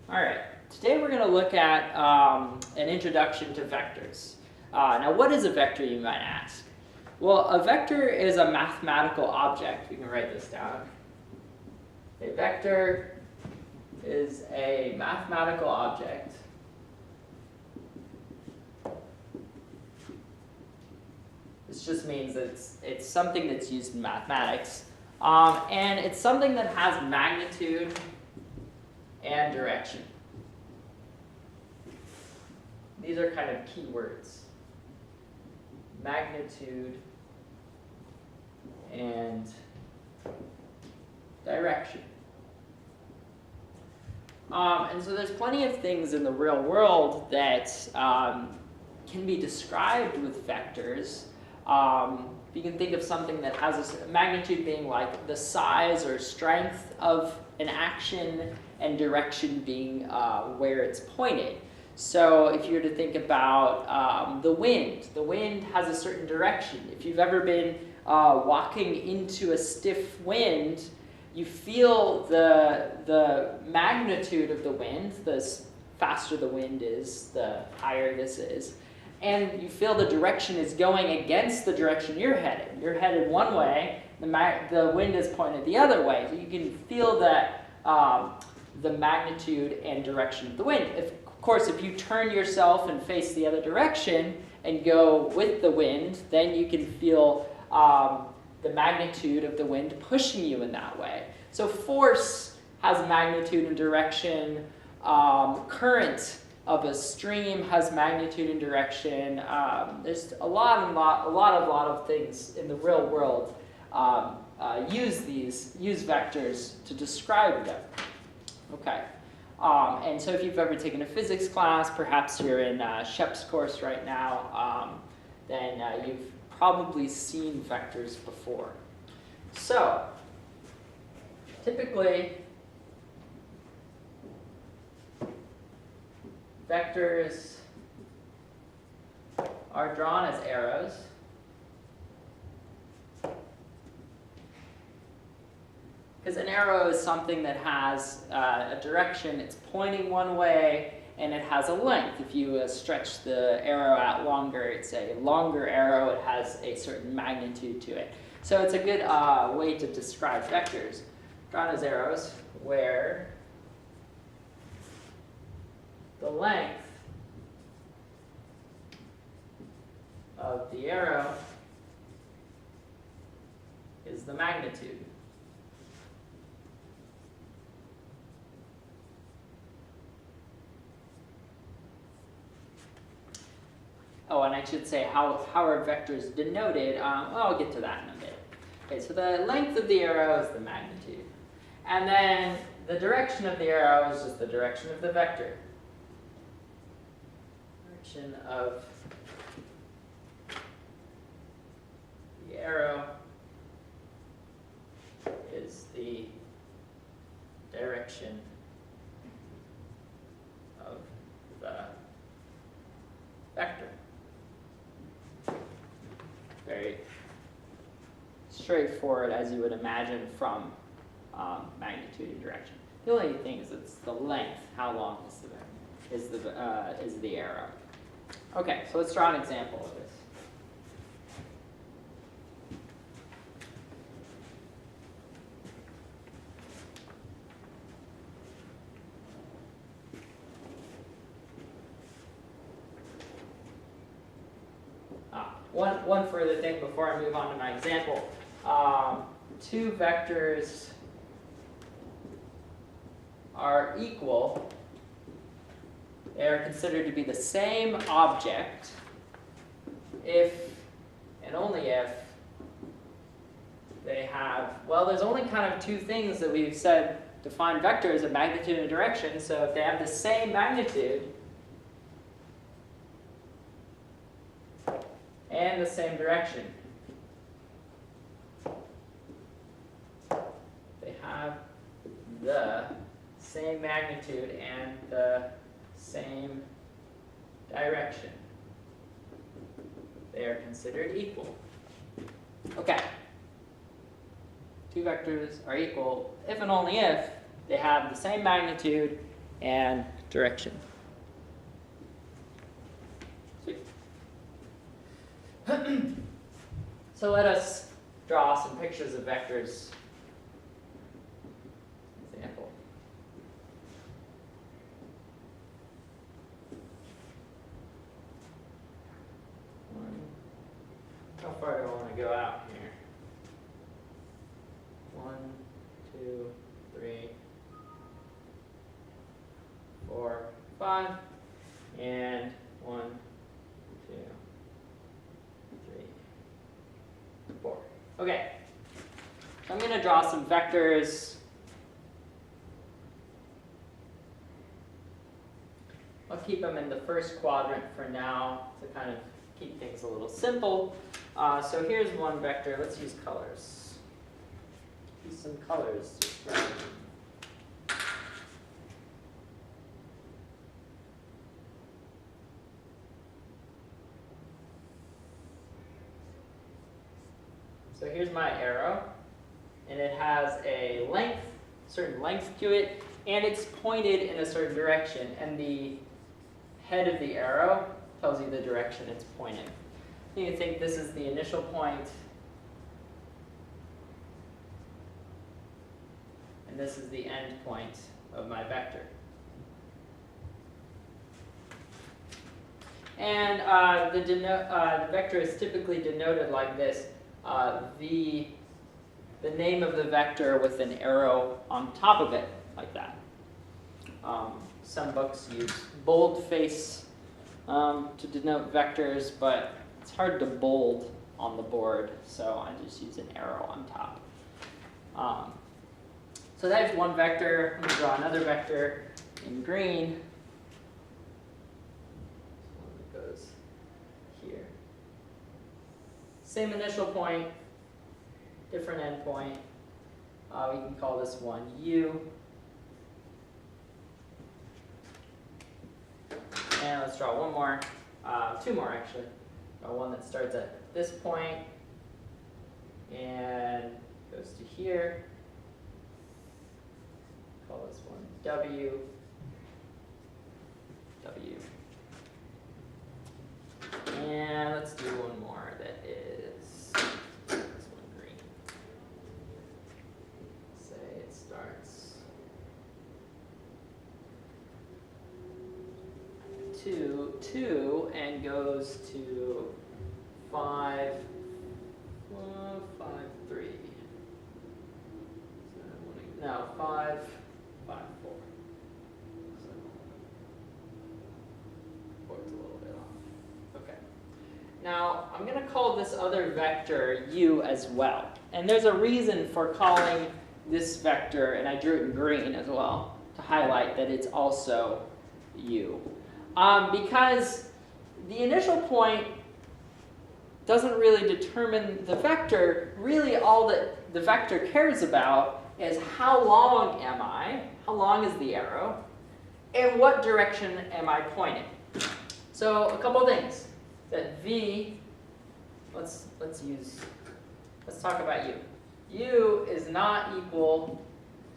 All right, today we're going to look at an introduction to vectors. Now, what is a vector, you might ask? Well, a vector is a mathematical object. We can write this down. A vector is a mathematical object This just means that it's something that's used in mathematics. And it's something that has magnitude and direction. These are kind of key words. Magnitude and direction. And so there's plenty of things in the real world that can be described with vectors. You can think of something that has a magnitude being like the size or strength of an action, and direction being where it's pointed. So if you were to think about the wind has a certain direction. If you've ever been walking into a stiff wind, you feel the magnitude of the wind. The faster the wind is, the higher this is. And you feel the direction is going against the direction you're headed. You're headed one way, the wind is pointed the other way. So you can feel that the magnitude and direction of the wind. Of course, if you turn yourself and face the other direction and go with the wind, then you can feel the magnitude of the wind pushing you in that way. So force has magnitude and direction. Current of a stream has magnitude and direction. There's a lot of things in the real world use vectors to describe them. Okay. And so if you've ever taken a physics class, perhaps you're in Shep's course right now, then you've probably seen vectors before. So typically, vectors are drawn as arrows. Because an arrow is something that has a direction, it's pointing one way, and it has a length. If you stretch the arrow out longer, it's a longer arrow, it has a certain magnitude to it. So it's a good way to describe vectors. Drawn as arrows, where the length of the arrow is the magnitude. Oh, and I should say, how are vectors denoted? Well, I'll get to that in a bit. Okay, so the length of the arrow is the magnitude. And then the direction of the arrow is just the direction of the vector. Direction of the arrow is the direction of the vector. Very straightforward, as you would imagine, from magnitude and direction. The only thing is it's the length. How long is the arrow? Okay, so let's draw an example of this. One further thing before I move on to my example. Two vectors are equal. They are considered to be the same object if and only if they have, well, there's only kind of two things that we've said define vectors, a magnitude and direction. So if they have the same magnitude and the same direction, they have the same magnitude and the same direction, they are considered equal. Okay. Two vectors are equal if and only if they have the same magnitude and direction. Sweet. So let us draw some pictures of vectors. Example. How far do I want to go out here? 1, 2, 3, 4, 5, and 1, 2, 3, 4. Okay, so I'm going to draw some vectors. I'll keep them in the first quadrant for now to kind of keep things a little simple. So here's one vector. Let's use colors. Use some colors to describe them. So here's my arrow, and it has a length, certain length to it, and it's pointed in a certain direction, and the head of the arrow tells you the direction it's pointing. You can think this is the initial point, and this is the end point of my vector. And the vector is typically denoted like this. The name of the vector with an arrow on top of it, like that. Some books use boldface to denote vectors, but it's hard to bold on the board, so I just use an arrow on top. So that's one vector. I'm going to draw another vector in green. This one goes here. Same initial point, different end point. We can call this one U. And let's draw one more, two more actually. One that starts at this point and goes to here. Call this one W, W. And let's do one more that is this one green. Say it starts 2 and goes to 5, 5, 3. No, 5, 5, 4. So 4's a little bit off. Okay. Now I'm going to call this other vector U as well. And there's a reason for calling this vector, and I drew it in green as well, to highlight that it's also U. Because the initial point doesn't really determine the vector. Really all that the vector cares about is how long am I, how long is the arrow, and what direction am I pointing. So a couple things. That V, let's talk about U. U is not equal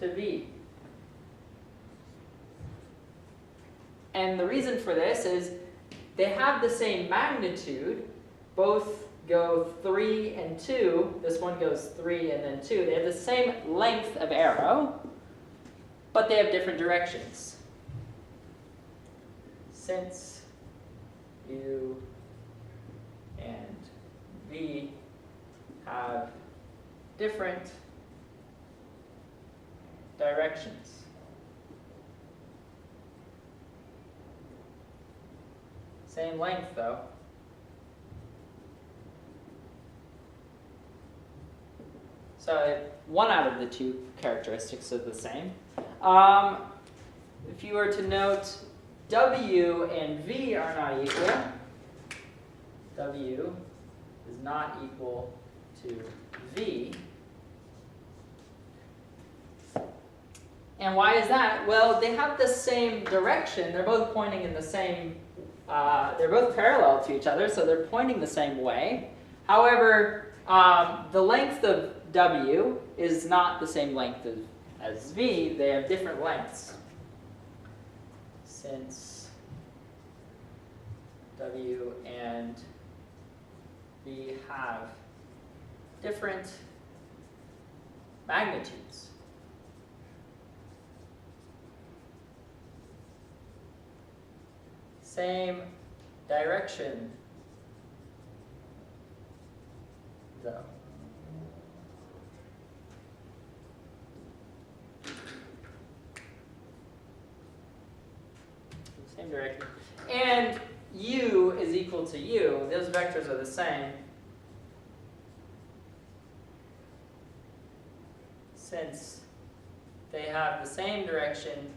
to V. And the reason for this is they have the same magnitude. Both go 3 and 2. This one goes 3 and then 2. They have the same length of arrow, but they have different directions. Since U and V have different directions. Same length, though. So one out of the two characteristics are the same. If you were to note, W and V are not equal. W is not equal to V. And why is that? Well, they have the same direction. They're both pointing in the same, they're both parallel to each other, so they're pointing the same way. However, the length of W is not the same length as V. They have different lengths. since W and V have different magnitudes. Same direction, though. Same direction. And u is equal to u. Those vectors are the same. Since they have the same direction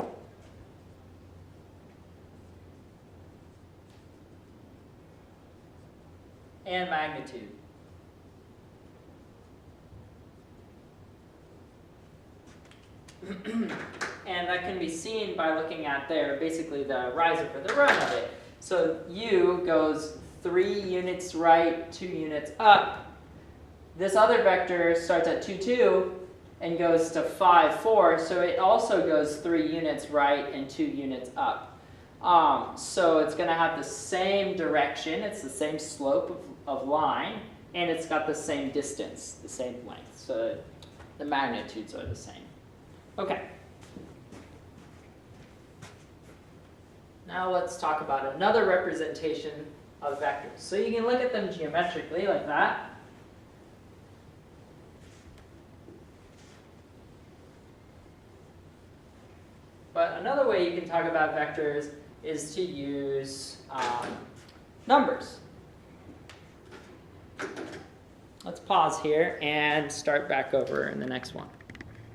and magnitude. And that can be seen by looking at basically the rise over the run of it. So u goes 3 units right, 2 units up. This other vector starts at 2, 2 and goes to 5, 4. So it also goes 3 units right and 2 units up. So it's going to have the same direction. It's the same slope of line. And it's got the same distance, the same length. So the magnitudes are the same. Okay. Now let's talk about another representation of vectors. So you can look at them geometrically like that. But another way you can talk about vectors is to use numbers. Let's pause here and start back over in the next one.